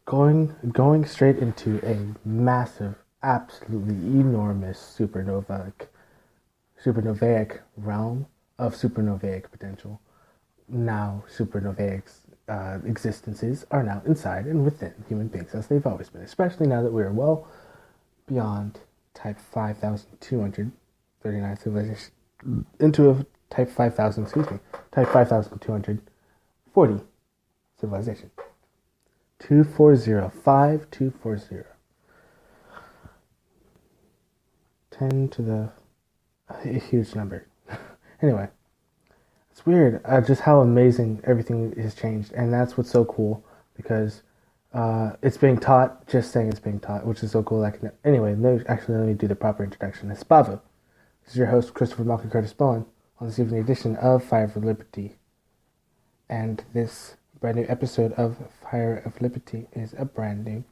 going straight into a massive, absolutely enormous supernovaic realm of supernovaic potential. Now, supernovaic existences are now inside and within human beings, as they've always been, especially now that we are well beyond type 5,239 civilization into a type 5,000, type 5,240 civilization. 240, 10 to the a huge number. Anyway, it's weird just how amazing everything has changed, and that's what's so cool because it's being taught. Just saying it's being taught, which is so cool. Anyway, let me do the proper introduction. Espavo. This is your host, Christopher Malcolm Curtis Bowen, on this evening edition of Fire of Liberty, and this brand new episode of Fire of Liberty is a brand new,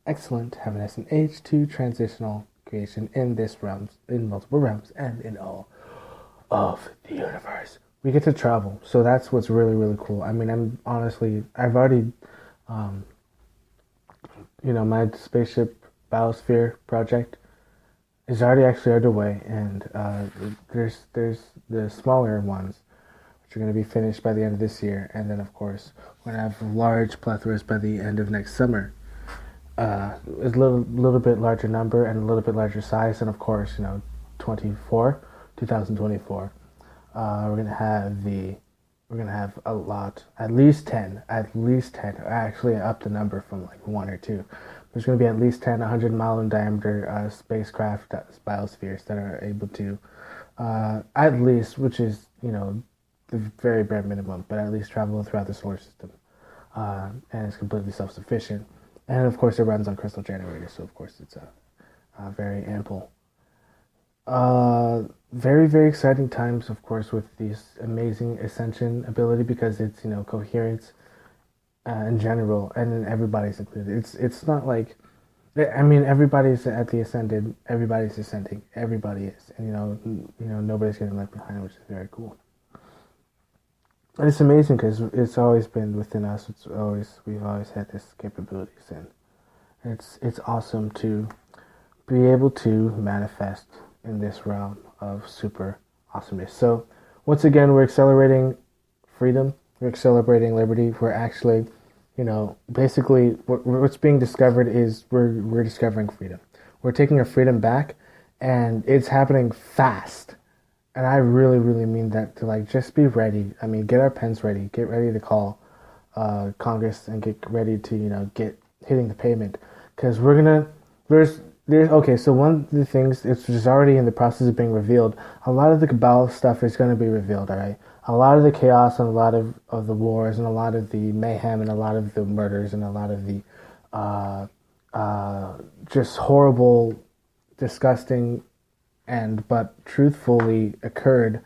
excellent, Heaven as an Age 2 transitional creation in multiple realms, and in all of the universe. We get to travel, so that's what's really, really cool. I mean, I've already, my spaceship biosphere project is already actually underway, and there's the smaller ones, which are going to be finished by the end of this year, and then of course we're going to have large plethoras by the end of next summer. A little bit larger number and a little bit larger size, and of course, 2024. We're gonna have a lot, at least 10. Actually, I upped the number from like 1 or 2. There's gonna be at least 10 100-mile in diameter spacecraft biospheres that are able to, at least, which is the very bare minimum, but at least travel throughout the solar system, and it's completely self-sufficient. And of course, it runs on crystal generators, so of course it's a very ample. Very, very exciting times, of course, with these amazing ascension ability, because it's coherence in general, and then everybody's included. It's not like, I mean, everybody's at the ascended, everybody's ascending, everybody is, and nobody's getting left behind, which is very cool. And it's amazing because it's always been within us. We've always had this capabilities, and it's awesome to be able to manifest in this realm of super awesomeness. So once again, we're accelerating freedom. We're accelerating liberty. We're actually, basically what's being discovered is we're discovering freedom. We're taking our freedom back, and it's happening fast. And I really, really mean that, to just be ready. I mean, get our pens ready. Get ready to call Congress and get ready to, get hitting the pavement. Because so one of the things, it's just already in the process of being revealed. A lot of the Cabal stuff is going to be revealed, all right? A lot of the chaos and a lot of the wars and a lot of the mayhem and a lot of the murders and a lot of the just horrible, disgusting, but truthfully occurred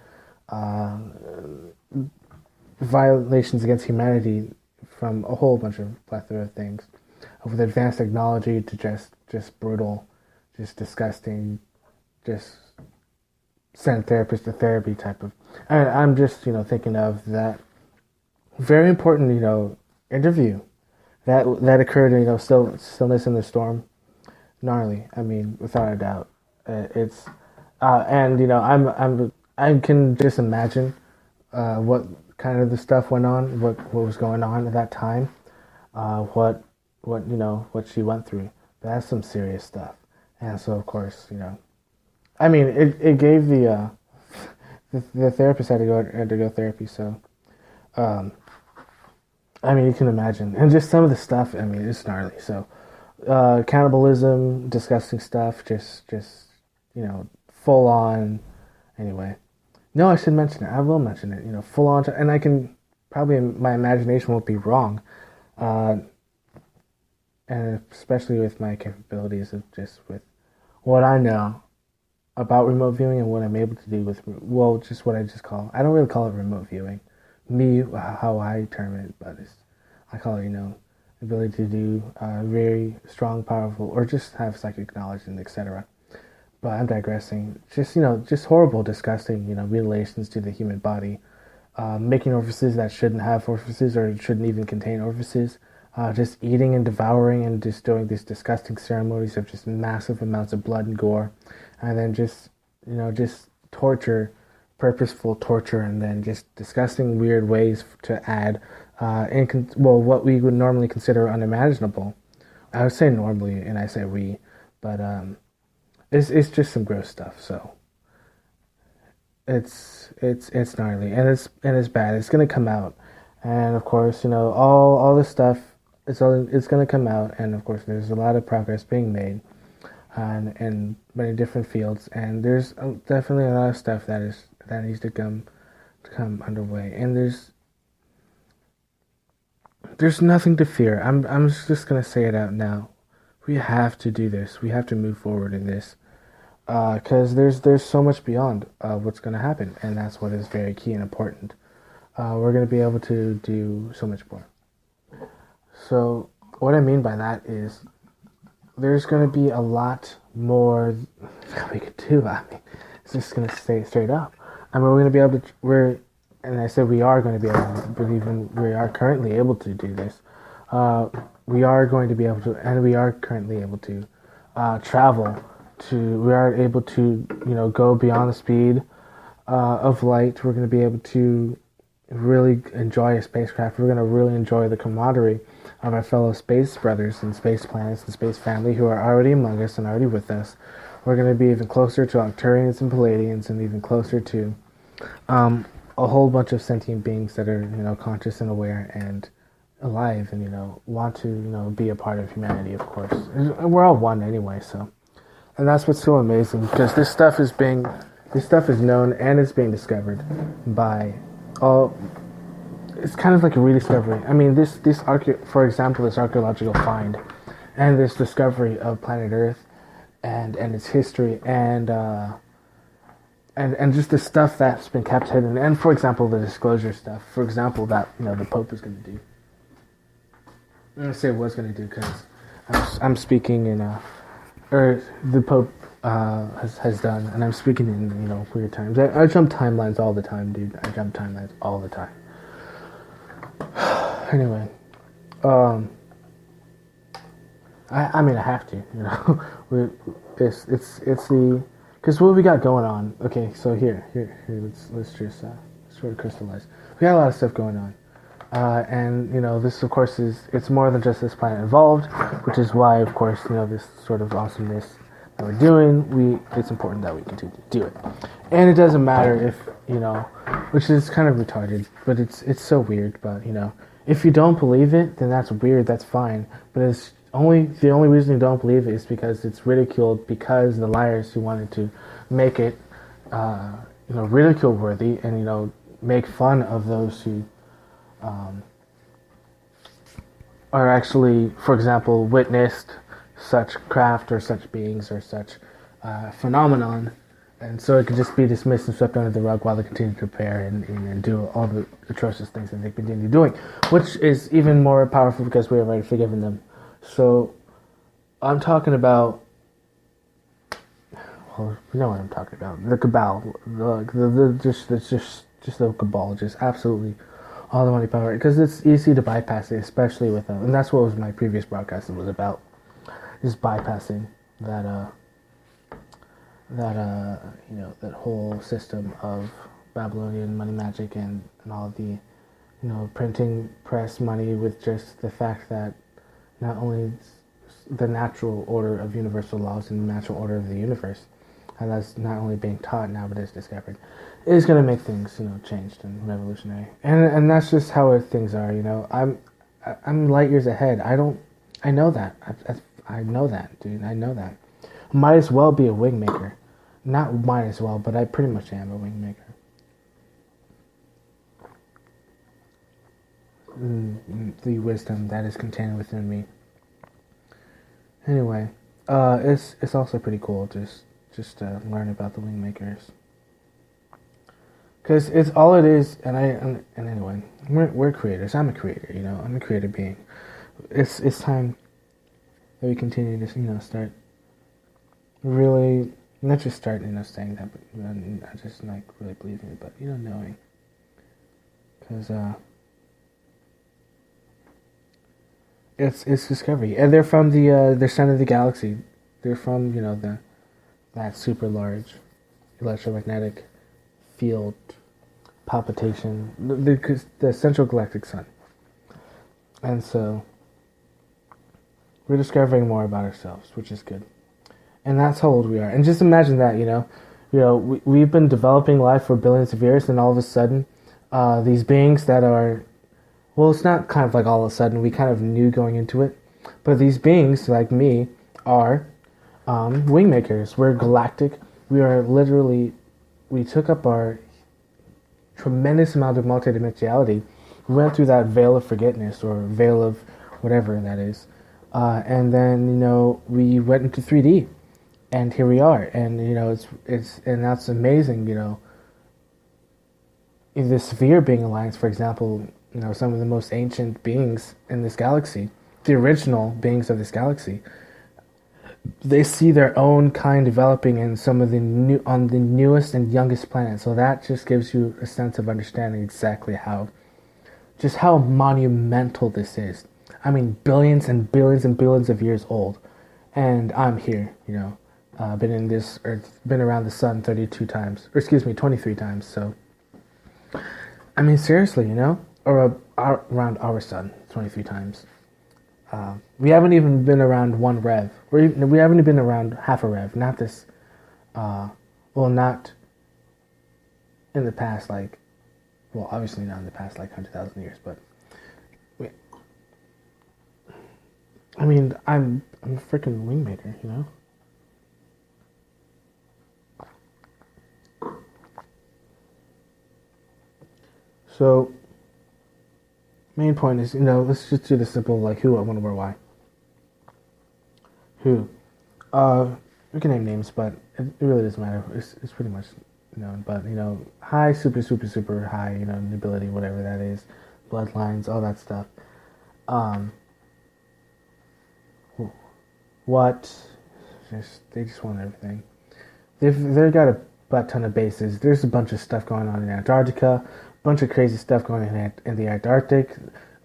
violations against humanity from a whole bunch of plethora of things, with advanced technology to just brutal, just disgusting, just send therapists to therapy type of. And I'm just thinking of that very important interview that occurred in Stillness in the Storm. Gnarly. I mean, without a doubt, it's. And I can just imagine what kind of the stuff went on, what was going on at that time, what she went through. But that's some serious stuff. And so of course, I mean, it gave the therapist had to go therapy. So, I mean, you can imagine, and just some of the stuff. I mean, it's gnarly. So, cannibalism, disgusting stuff. Just full on. Anyway, no, I should mention it. I will mention it. Full on, and I can probably, my imagination won't be wrong, and especially with my capabilities of just with what I know about remote viewing and what I'm able to do with, just what I just call. I don't really call it remote viewing. How I term it, but I call it ability to do very strong, powerful, or just have psychic knowledge and etc. But I'm digressing. Just horrible, disgusting, mutilations to the human body, making orifices that shouldn't have orifices or shouldn't even contain orifices, just eating and devouring and just doing these disgusting ceremonies of just massive amounts of blood and gore, and then just just torture, purposeful torture, and then just disgusting weird ways to add what we would normally consider unimaginable. I would say normally, and I say we, but it's just some gross stuff. So it's gnarly, and it's bad. It's gonna come out, and of course, all this stuff. It's gonna come out, and of course, there's a lot of progress being made, in many different fields, and there's definitely a lot of stuff that needs to come underway, and there's nothing to fear. I'm just gonna say it out now. We have to do this. We have to move forward in this, because there's so much beyond what's gonna happen, and that's what is very key and important. We're gonna be able to do so much more. So what I mean by that is there's gonna be a lot more that we could do. I mean, it's just gonna stay straight up. I mean, we're gonna be able to. And I said we are going to be able to, but even we are currently able to do this. We are going to be able to, and we are currently able to travel to. We are able to, go beyond the speed of light. We're going to be able to really enjoy a spacecraft. We're going to really enjoy the camaraderie of our fellow space brothers and space planets and space family who are already among us and already with us. We're going to be even closer to Arcturians and Palladians, and even closer to a whole bunch of sentient beings that are, conscious and aware and alive, and, want to, be a part of humanity, of course. And we're all one anyway, so. And that's what's so amazing, because this stuff is known and it's being discovered by all. It's kind of like a rediscovery. I mean, for example, this archaeological find and this discovery of planet Earth and its history and just the stuff that's been kept hidden, and for example, the disclosure stuff. For example, that the Pope is going to do. I'm going to say was going to do because I'm speaking in or the Pope has done, and I'm speaking in weird times. I jump timelines all the time, dude. I jump timelines all the time. Anyway, I mean I have to. It's the. Because what we got going on, okay, so here, let's just sort of crystallize. We got a lot of stuff going on. And, this, of course, it's more than just this planet involved, which is why, of course, this sort of awesomeness that we're doing, it's important that we continue to do it. And it doesn't matter if, which is kind of retarded, but it's so weird, but, if you don't believe it, then that's weird, that's fine, but the only reason you don't believe it is because it's ridiculed, because the liars who wanted to make it, ridicule worthy, and make fun of those who are actually, for example, witnessed such craft or such beings or such phenomenon, and so it could just be dismissed and swept under the rug while they continue to prepare and do all the atrocious things that they continue doing, which is even more powerful because we have already forgiven them. So, I'm talking about, well, you know what I'm talking about, the cabal, just the cabal, just absolutely all the money power, because it's easy to bypass it, especially with them, and that's what was my previous broadcast was about, just bypassing that whole system of Babylonian money magic and all the, printing press money, with just the fact that not only the natural order of universal laws and the natural order of the universe, and that's not only being taught now but it's discovered, is going to make things changed and revolutionary, and that's just how things are. I'm light years ahead. I know that. I know that, dude. I know that. Might as well be a wing maker. Not might as well, but I pretty much am a wing maker. The wisdom that is contained within me. Anyway, it's also pretty cool just to learn about the wing makers, because it's all it is. And anyway, we're creators. I'm a creator. I'm a creative being. It's time that we continue to start really, not just start saying that, but not just like really believing it, but knowing, because It's discovery, and they're from the center of the galaxy. They're from that super large electromagnetic field palpitation, the central galactic sun. And so we're discovering more about ourselves, which is good. And that's how old we are. And just imagine that, we've been developing life for billions of years, and all of a sudden, these beings that are, well, it's not kind of like all of a sudden, we kind of knew going into it, but these beings, like me, are wingmakers. We're galactic. We are literally, we took up our tremendous amount of multidimensionality. We went through that veil of forgetfulness, or veil of whatever that is. And then, we went into 3D. And here we are, and and that's amazing. In the Sphere Being Alliance, for example, some of the most ancient beings in this galaxy, the original beings of this galaxy, they see their own kind developing in some of the on the newest and youngest planets. So that just gives you a sense of understanding exactly how monumental this is. I mean, billions and billions and billions of years old, and I'm here. Been in this Earth, been around the sun 23 times. So, I mean, seriously, or around our sun 23 times. We haven't even been around one rev. We haven't even been around half a rev. Not this. Not in the past, obviously not in the past 100,000 years, but. I mean, I'm a freaking wingmaker, So, main point is, let's just do the simple, who, what, when, where, why. Who. We can name names, but it really doesn't matter. It's pretty much known. But, high, super, super, super high, nobility, whatever that is. Bloodlines, all that stuff. What? They just want everything. They've got a butt ton of bases. There's a bunch of stuff going on in Antarctica. Bunch of crazy stuff going on in the Antarctic.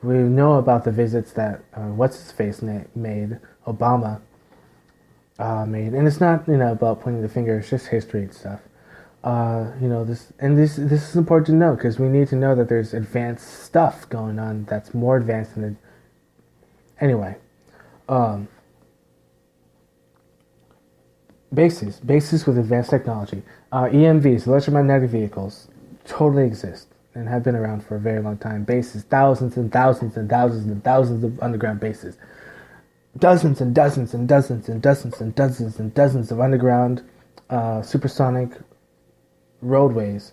We know about the visits that what's-his-face made, Obama made, and it's not about pointing the finger. It's just history and stuff. This is important to know, because we need to know that there's advanced stuff going on that's more advanced than anyway. Bases with advanced technology. EMVs, electromagnetic vehicles, totally exist and have been around for a very long time. Bases, thousands and thousands and thousands and thousands of underground bases. Dozens and dozens and dozens and dozens and dozens and dozens of underground supersonic roadways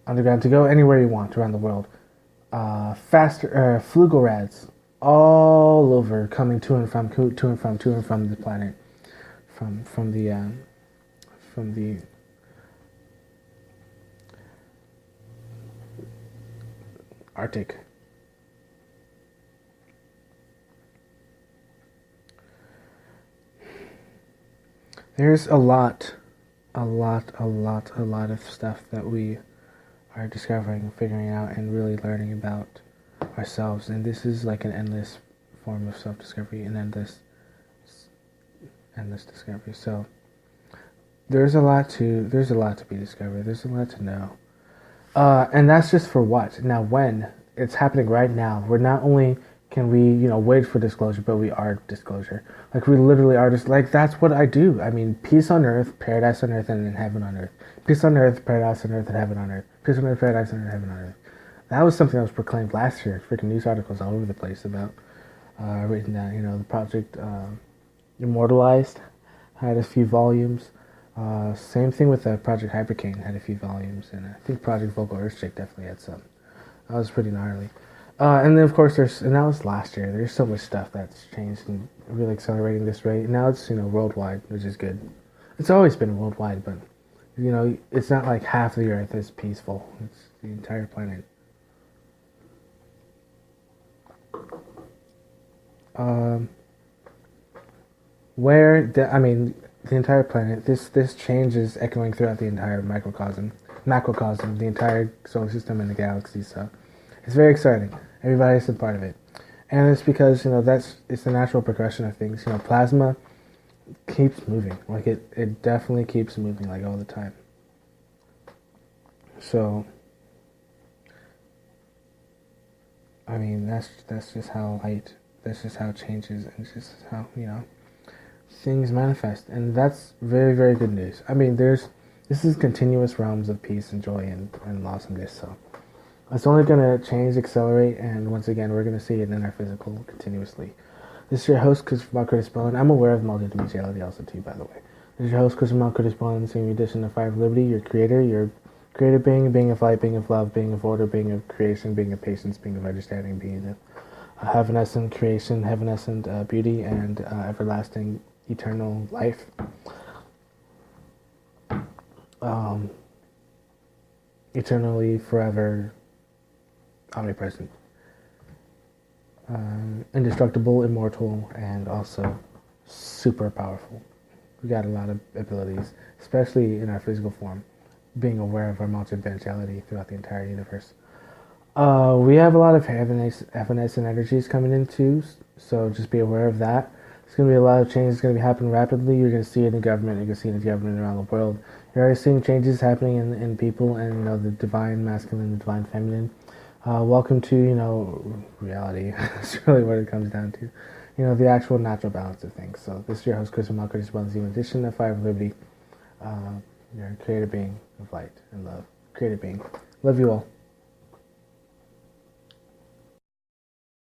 underground to go anywhere you want around the world. Faster Flugelrads all over, coming to and from the planet, from the Arctic. There's a lot of stuff that we are discovering, figuring out, and really learning about ourselves. And this is like an endless form of self-discovery, an endless discovery. So there's a lot to be discovered. There's a lot to know. And that's just for what? Now, when it's happening right now, we're not only can we, wait for disclosure, but we are disclosure. We literally are just that's what I do. I mean, peace on earth, paradise on earth, and then heaven on earth. Peace on earth, paradise on earth, and heaven on earth. Peace on earth, paradise on earth, heaven on earth. That was something that was proclaimed last year. Freaking news articles all over the place about reading that. The project Immortalized had a few volumes. Same thing with Project Hypercane, had a few volumes, and I think Project Vocal Earthshake definitely had some. That was pretty gnarly. And then of course and that was last year. There's so much stuff that's changed and really accelerating this rate. Now it's worldwide, which is good. It's always been worldwide, but it's not like half the Earth is peaceful. It's the entire planet. The entire planet. This change is echoing throughout the entire macrocosm, the entire solar system and the galaxy. So it's very exciting. Everybody's a part of it, And it's because, it's the natural progression of things. Plasma keeps moving. Like, it definitely keeps moving, like, all the time. So, I mean, that's just how light, that's just how it changes, and it's just how, things manifest. And that's very, very good news. I mean, this is continuous realms of peace and joy and awesomeness. So it's only going to change, accelerate, and once again, we're going to see it in our physical continuously. This is your host, Christopher Curtis Bowen. I'm aware of multidimensionality also, too, by the way. This is your host, Christopher Curtis Bowen, the same edition of Fire of Liberty, your creator, your creative being of light, being of love, being of order, being of creation, being of patience, being of understanding, being of evanescent creation, evanescent beauty, and everlasting eternal life. Eternally, forever, omnipresent. Indestructible, immortal, and also super powerful. We got a lot of abilities, especially in our physical form, being aware of our multi-dimensionality throughout the entire universe. We have a lot of evanescent energies coming in too, so just be aware of that. There's going to be a lot of changes going to be happening rapidly. You're going to see it in government. You're going to see it in government around the world. You're already seeing changes happening in people and, the divine masculine, the divine feminine. Welcome to, reality. That's really what it comes down to. The actual natural balance of things. So this is your host, Chris Malcolm, in edition of Fire of Liberty. You're a creative being of light and love. Creative being. Love you all.